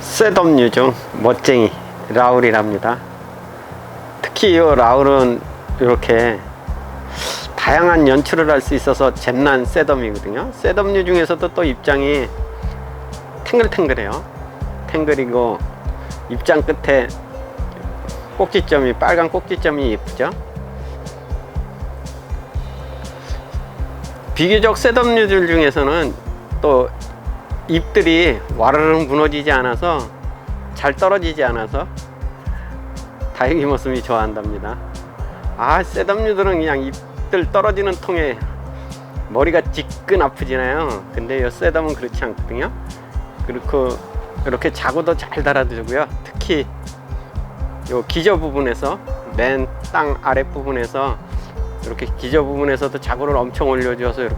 셋업류 중 멋쟁이 라울이랍니다. 특히 이 라울은 이렇게 다양한 연출을 할 수 있어서 잼난 셋업이거든요. 셋업류 중에서도 또 입장이 탱글탱글해요. 탱글이고 입장 끝에 꼭지점이, 빨간 꼭지점이 예쁘죠. 비교적 셋업류들 중에서는 또 잎들이 와르르 무너지지 않아서, 잘 떨어지지 않아서 다육이 모습이 좋아한답니다. 셋업류들은 그냥 잎들 떨어지는 통에 머리가 지끈 아프지나요. 근데 이 셋업은 그렇지 않거든요. 그리고 이렇게 자구도 잘 달아주고요. 특히 요 기저 부분에서, 맨 땅 아랫 부분에서 이렇게 기저 부분에서도 자구를 엄청 올려줘서 이렇게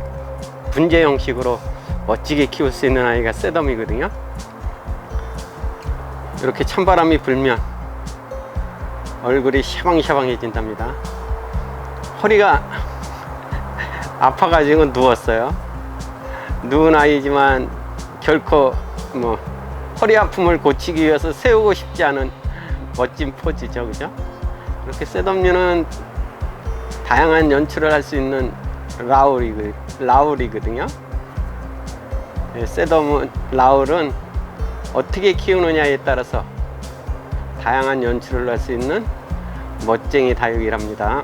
분재 형식으로 멋지게 키울 수 있는 아이가 셋업이거든요. 이렇게 찬바람이 불면 얼굴이 샤방샤방해진답니다. 허리가 아파가지고 누웠어요. 누운 아이지만 결코 허리 아픔을 고치기 위해서 세우고 싶지 않은 멋진 포즈죠, 그죠? 이렇게 셋업류는 다양한 연출을 할 수 있는 라울이거든요. 셋업 라울은 어떻게 키우느냐에 따라서 다양한 연출을 할 수 있는 멋쟁이 다육이랍니다.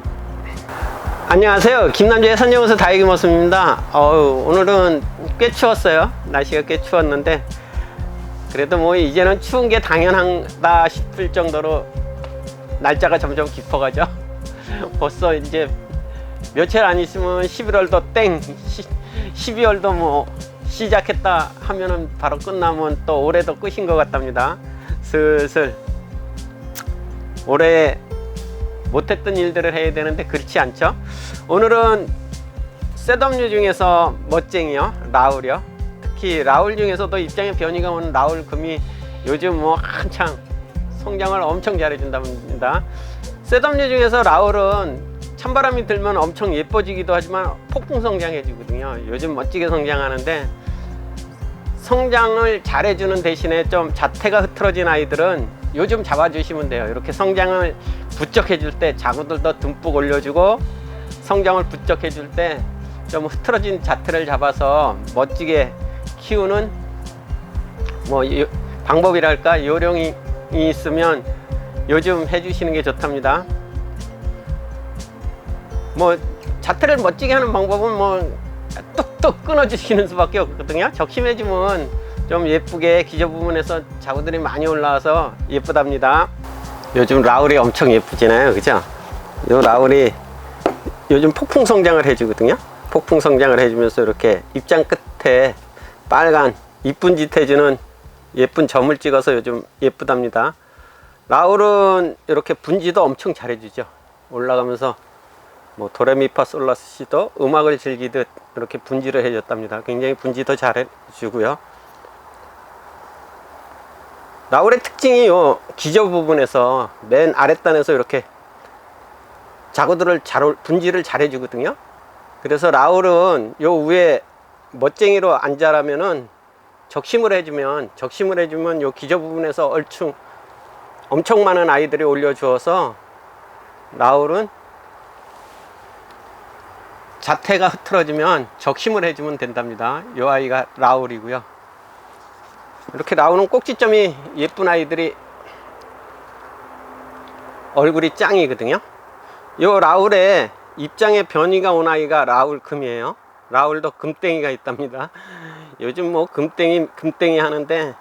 안녕하세요, 김남주의 선정우수 다육이 모습입니다. 오늘은 꽤 추웠어요. 날씨가 꽤 추웠는데 그래도 이제는 추운 게 당연하다 싶을 정도로 날짜가 점점 깊어가죠. 벌써 이제 며칠 안 있으면 11월도 땡, 12월도 시작했다 하면은 바로 끝나면 또 올해도 끝인 것 같답니다. 슬슬 올해 못했던 일들을 해야 되는데 그렇지 않죠. 오늘은 셋업류 중에서 멋쟁이요, 라울이요. 특히 라울 중에서도 입장에 변이가 오는 라울 금이 요즘 한창 성장을 엄청 잘해준답니다. 셋업류 중에서 라울은 찬바람이 들면 엄청 예뻐지기도 하지만 폭풍 성장해주거든요. 요즘 멋지게 성장하는데, 성장을 잘해주는 대신에 좀 자태가 흐트러진 아이들은 요즘 잡아주시면 돼요. 이렇게 성장을 부쩍 해줄 때 자구들도 듬뿍 올려주고, 성장을 부쩍 해줄 때 좀 흐트러진 자태를 잡아서 멋지게 키우는 방법이랄까, 요령이 있으면 요즘 해주시는 게 좋답니다. 자태를 멋지게 하는 방법은 뚝뚝 끊어주시는 수밖에 없거든요. 적심해주면 좀 예쁘게 기저 부분에서 자구들이 많이 올라와서 예쁘답니다. 요즘 라울이 엄청 예쁘잖아요, 그죠? 요 라울이 요즘 폭풍 성장을 해주거든요. 폭풍 성장을 해주면서 이렇게 입장 끝에 빨간 이쁜 짓 해주는 예쁜 점을 찍어서 요즘 예쁘답니다. 라울은 이렇게 분지도 엄청 잘해주죠. 올라가면서 도레미파솔라시도 음악을 즐기듯 이렇게 분지를 해줬답니다. 굉장히 분지도 잘해주고요. 라울의 특징이 요 기저 부분에서, 맨 아랫단에서 이렇게 자구들을 분지를 잘해주거든요. 그래서 라울은 요 위에 멋쟁이로 안 자라면은 적심을 해주면 요 기저 부분에서 엄청 많은 아이들이 올려주어서, 라울은 자태가 흐트러지면 적심을 해주면 된답니다. 요 아이가 라울이고요. 이렇게 라울은 꼭지점이 예쁜 아이들이 얼굴이 짱이거든요. 요 라울에 입장에 변이가 온 아이가 라울 금이에요. 라울도 금땡이가 있답니다. 요즘 금땡이 하는데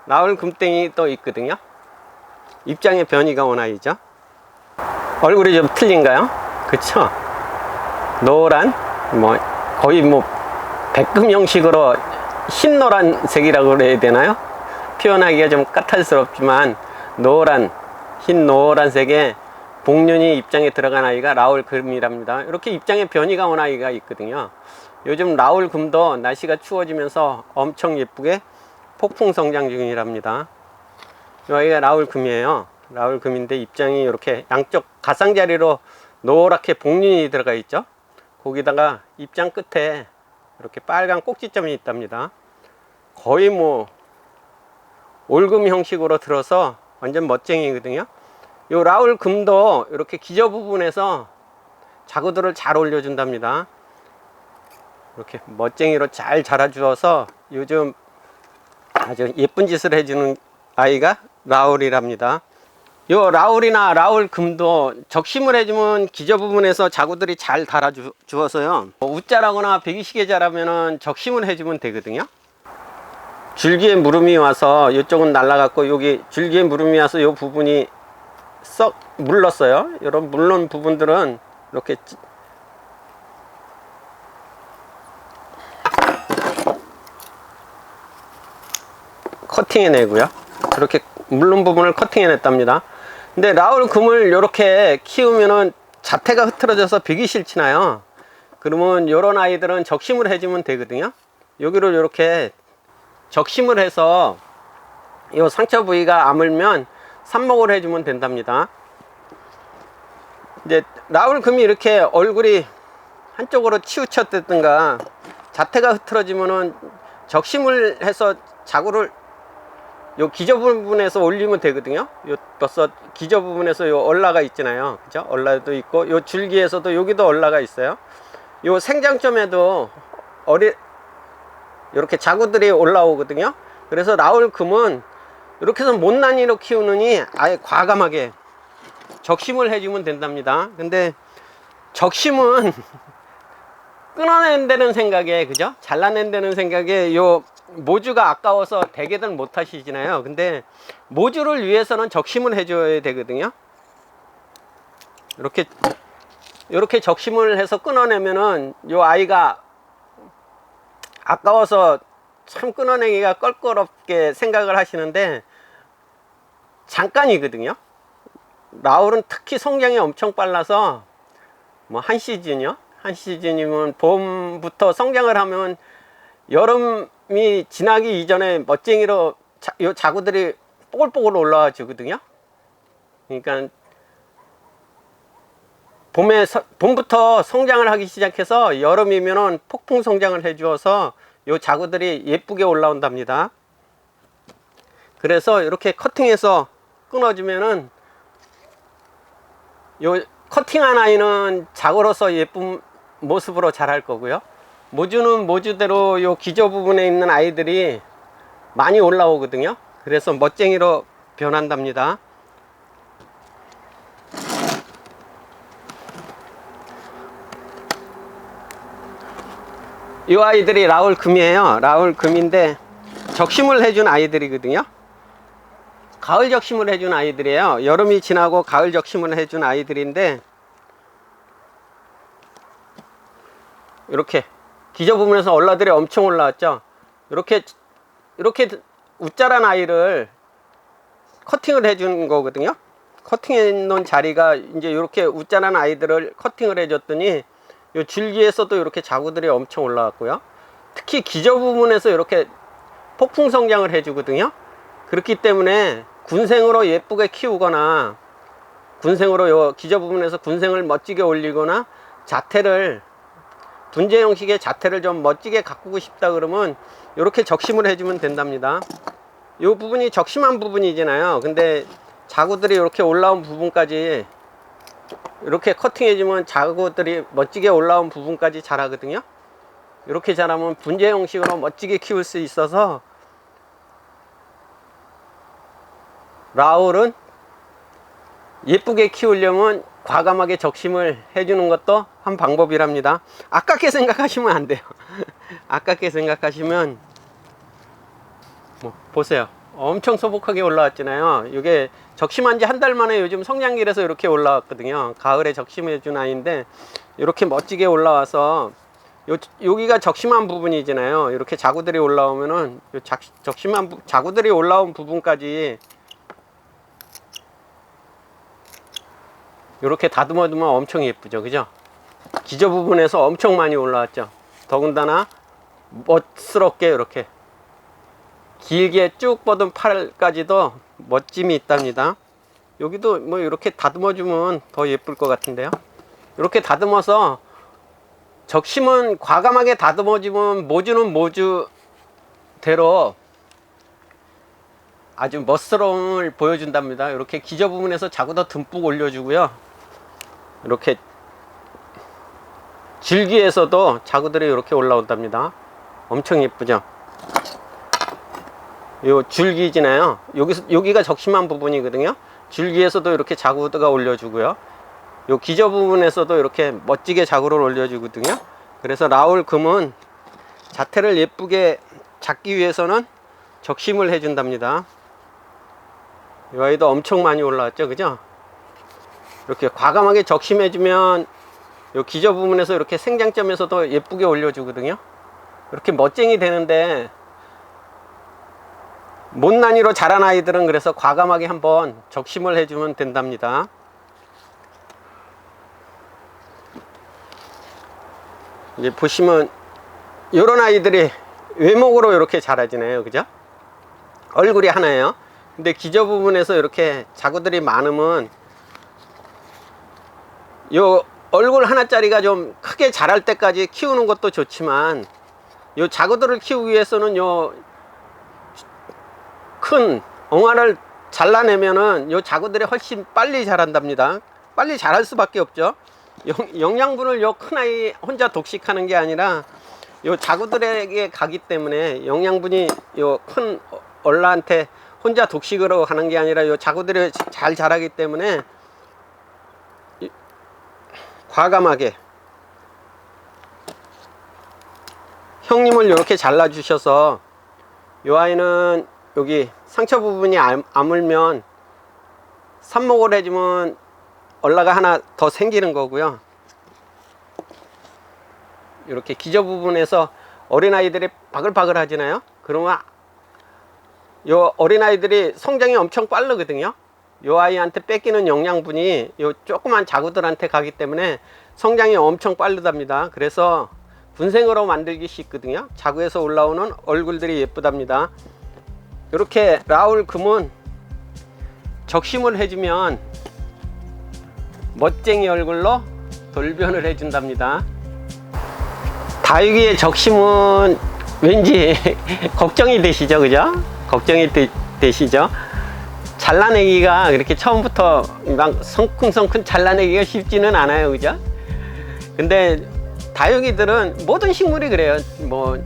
라울 금땡이 또 있거든요. 입장에 변이가 온 아이죠. 얼굴이 좀 틀린가요? 그쵸? 노란, 거의 백금 형식으로 흰노란색이라고 그래야 되나요? 표현하기가 좀 까탈스럽지만 흰 노란색의 복륜이 입장에 들어간 아이가 라울 금이랍니다. 이렇게 입장에 변이가 온 아이가 있거든요. 요즘 라울 금도 날씨가 추워지면서 엄청 예쁘게 폭풍 성장 중이랍니다. 이 아이가 라울 금이에요. 라울 금인데 입장이 이렇게 양쪽 가상자리로 노랗게 복륜이 들어가 있죠. 거기다가 입장 끝에 이렇게 빨간 꼭지점이 있답니다. 거의 올금 형식으로 들어서 완전 멋쟁이거든요. 요 라울 금도 이렇게 기저 부분에서 자구들을 잘 올려준답니다. 이렇게 멋쟁이로 잘 자라주어서 요즘 아주 예쁜 짓을 해주는 아이가 라울이랍니다. 요 라울이나 라울 금도 적심을 해주면 기저 부분에서 자구들이 잘 달아주어서요, 웃자라거나 배기시게 자라면은 적심을 해주면 되거든요. 줄기에 무름이 와서 이쪽은 날라갔고, 여기 줄기에 무름이 와서 요 부분이 썩 물렀어요. 이런 물른 부분들은 이렇게 커팅해 내고요, 이렇게 물른 부분을 커팅해 냈답니다. 근데 라울 금을 이렇게 키우면은 자태가 흐트러져서 배기 싫지나요. 그러면 이런 아이들은 적심을 해주면 되거든요. 여기를 이렇게 적심을 해서 이 상처 부위가 아물면 삽목을 해주면 된답니다. 이제 라울 금이 이렇게 얼굴이 한쪽으로 치우쳤다든가 자태가 흐트러지면은 적심을 해서 자구를 요 기저 부분에서 올리면 되거든요. 요 벌써 기저 부분에서 요 얼라가 있잖아요, 그죠? 얼라도 있고, 요 줄기에서도 여기도 얼라가 있어요. 요 생장점에도 이렇게 자구들이 올라오거든요. 그래서 라울 금은 이렇게 해서 못난이로 키우느니 아예 과감하게 적심을 해주면 된답니다. 근데 적심은 끊어낸다는 생각에, 그죠? 잘라낸다는 생각에 요 모주가 아까워서 대개들 못 하시잖아요. 근데 모주를 위해서는 적심을 해줘야 되거든요. 이렇게 적심을 해서 끊어내면은 요 아이가 아까워서 참 끊어내기가 껄끄럽게 생각을 하시는데 잠깐이거든요. 라울은 특히 성장이 엄청 빨라서 뭐 한 시즌이면 봄부터 성장을 하면 여름이 지나기 이전에 멋쟁이로 요 자구들이 뽀글뽀글 올라와 주거든요. 그러니까 봄부터 성장을 하기 시작해서 여름이면은 폭풍 성장을 해 주어서 요 자구들이 예쁘게 올라온답니다. 그래서 이렇게 커팅해서 끊어주면은 요 커팅한 아이는 자구로서 예쁜 모습으로 자랄 거고요, 모주는 모주대로 요 기저 부분에 있는 아이들이 많이 올라오거든요. 그래서 멋쟁이로 변한답니다. 이 아이들이 라울 금이에요. 라울 금인데 적심을 해준 아이들이거든요. 가을 적심을 해준 아이들이에요. 여름이 지나고 가을 적심을 해준 아이들인데 이렇게 기저 부분에서 얼라들이 엄청 올라왔죠. 이렇게 웃자란 아이를 커팅을 해준 거거든요. 커팅해 놓은 자리가 이제 이렇게 웃자란 아이들을 커팅을 해줬더니 이 줄기에서도 이렇게 자구들이 엄청 올라왔고요, 특히 기저 부분에서 이렇게 폭풍 성장을 해주거든요. 그렇기 때문에 군생으로 예쁘게 키우거나, 군생으로 요 기저 부분에서 군생을 멋지게 올리거나, 자태를 분재 형식의 자태를 좀 멋지게 가꾸고 싶다 그러면 이렇게 적심을 해주면 된답니다. 이 부분이 적심한 부분이잖아요. 근데 자구들이 이렇게 올라온 부분까지 이렇게 커팅해주면 자구들이 멋지게 올라온 부분까지 자라거든요. 이렇게 자라면 분재 형식으로 멋지게 키울 수 있어서 라울은 예쁘게 키우려면 과감하게 적심을 해주는 것도 한 방법이랍니다. 아깝게 생각하시면 안 돼요. 아깝게 생각하시면 뭐 보세요, 엄청 소복하게 올라왔잖아요. 이게 적심한 지 한 달 만에 요즘 성장기라서 이렇게 올라왔거든요. 가을에 적심해 준 아이인데 이렇게 멋지게 올라와서 여기가 적심한 부분이잖아요. 이렇게 자구들이 올라오면은 요 적심한 자구들이 올라온 부분까지 이렇게 다듬어 두면 엄청 예쁘죠, 그죠? 기저 부분에서 엄청 많이 올라왔죠. 더군다나 멋스럽게 이렇게 길게 쭉 뻗은 팔까지도 멋짐이 있답니다. 여기도 뭐 이렇게 다듬어 주면 더 예쁠 것 같은데요. 이렇게 다듬어서 적심은 과감하게 다듬어 주면 모주는 모주대로 아주 멋스러움을 보여준답니다. 이렇게 기저 부분에서 자구도 듬뿍 올려주고요. 이렇게 줄기에서도 자구들이 이렇게 올라온답니다. 엄청 예쁘죠? 요 줄기지나요? 여기가 적심한 부분이거든요. 줄기에서도 이렇게 자구가 올려주고요. 요 기저 부분에서도 이렇게 멋지게 자구를 올려주거든요. 그래서 라울 금은 자태를 예쁘게 잡기 위해서는 적심을 해준답니다. 이 아이도 엄청 많이 올라왔죠, 그죠? 이렇게 과감하게 적심해주면 요 기저 부분에서 이렇게 생장점에서도 예쁘게 올려주거든요. 이렇게 멋쟁이 되는데 못난이로 자란 아이들은 그래서 과감하게 한번 적심을 해주면 된답니다. 이제 보시면 이런 아이들이 외목으로 이렇게 자라지네요, 그죠? 얼굴이 하나예요. 근데 기저 부분에서 이렇게 자구들이 많으면 요 얼굴 하나짜리가 좀 크게 자랄 때까지 키우는 것도 좋지만 요 자구들을 키우기 위해서는 요 큰 엉아를 잘라내면은 요 자구들이 훨씬 빨리 자란답니다. 빨리 자랄 수밖에 없죠. 영양분을 요 큰 아이 혼자 독식하는 게 아니라 요 자구들에게 가기 때문에 영양분이 요 큰 얼라한테 혼자 독식으로 가는 게 아니라 요 자구들이 잘 자라기 때문에 과감하게 형님을 이렇게 잘라 주셔서 요 아이는 여기 상처 부분이 아물면 삽목을 해주면 얼라가 하나 더 생기는 거고요. 이렇게 기저 부분에서 어린아이들이 바글바글 하잖아요. 그러면 요 어린아이들이 성장이 엄청 빠르거든요. 요 아이한테 뺏기는 영양분이 요 조그만 자구들한테 가기 때문에 성장이 엄청 빠르답니다. 그래서 군생으로 만들기 쉽거든요. 자구에서 올라오는 얼굴들이 예쁘답니다. 이렇게 라울 금은 적심을 해주면 멋쟁이 얼굴로 돌변을 해준답니다. 다육이의 적심은 왠지 걱정이 되시죠, 그죠? 걱정이 되시죠? 잘라내기가 그렇게 처음부터 막 성큼성큼 잘라내기가 쉽지는 않아요, 그죠? 근데 다육이들은 모든 식물이 그래요. 뭐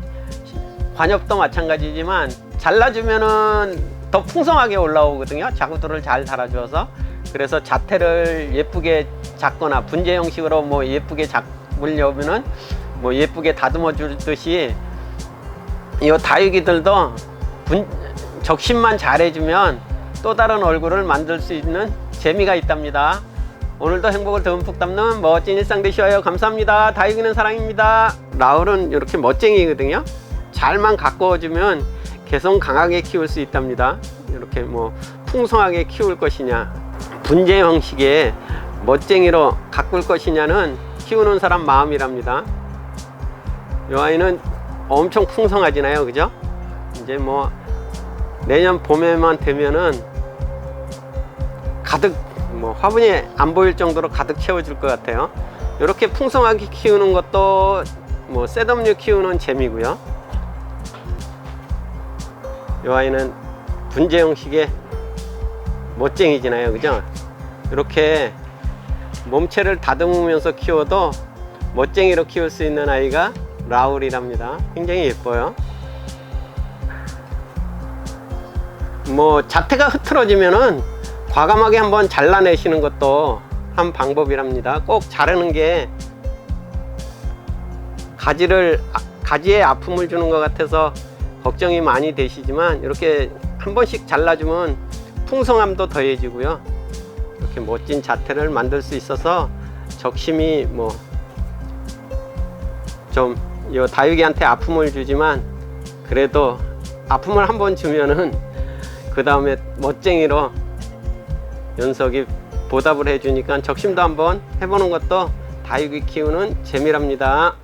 관엽도 마찬가지지만 잘라주면은 더 풍성하게 올라오거든요. 자구들을 잘 달아줘서. 그래서 자태를 예쁘게 잡거나 분재 형식으로 뭐 예쁘게 잡으려면은 뭐 예쁘게 다듬어 주듯이 이 다육이들도 적심만 잘해주면 또 다른 얼굴을 만들 수 있는 재미가 있답니다. 오늘도 행복을 듬뿍 담는 멋진 일상 되시어요. 감사합니다. 다육이는 사랑입니다. 라울은 이렇게 멋쟁이거든요. 잘만 가꿔주면 개성 강하게 키울 수 있답니다. 이렇게 뭐 풍성하게 키울 것이냐, 분재 형식의 멋쟁이로 가꿀 것이냐는 키우는 사람 마음이랍니다. 이 아이는 엄청 풍성하잖아요, 그죠? 이제 뭐 내년 봄에만 되면은 가득 뭐 화분이 안 보일 정도로 가득 채워줄 것 같아요. 이렇게 풍성하게 키우는 것도 뭐 셋업류 키우는 재미고요. 이 아이는 분재 형식의 멋쟁이잖아요, 그죠? 이렇게 몸체를 다듬으면서 키워도 멋쟁이로 키울 수 있는 아이가 라울이랍니다. 굉장히 예뻐요. 뭐 자태가 흐트러지면은 과감하게 한번 잘라내시는 것도 한 방법이랍니다. 꼭 자르는 게 가지에 아픔을 주는 것 같아서 걱정이 많이 되시지만 이렇게 한 번씩 잘라주면 풍성함도 더해지고요. 이렇게 멋진 자태를 만들 수 있어서 적심이 뭐 좀 다육이한테 아픔을 주지만 그래도 아픔을 한번 주면은 그 다음에 멋쟁이로 연석이 보답을 해주니까 적심도 한번 해보는 것도 다육이 키우는 재미랍니다.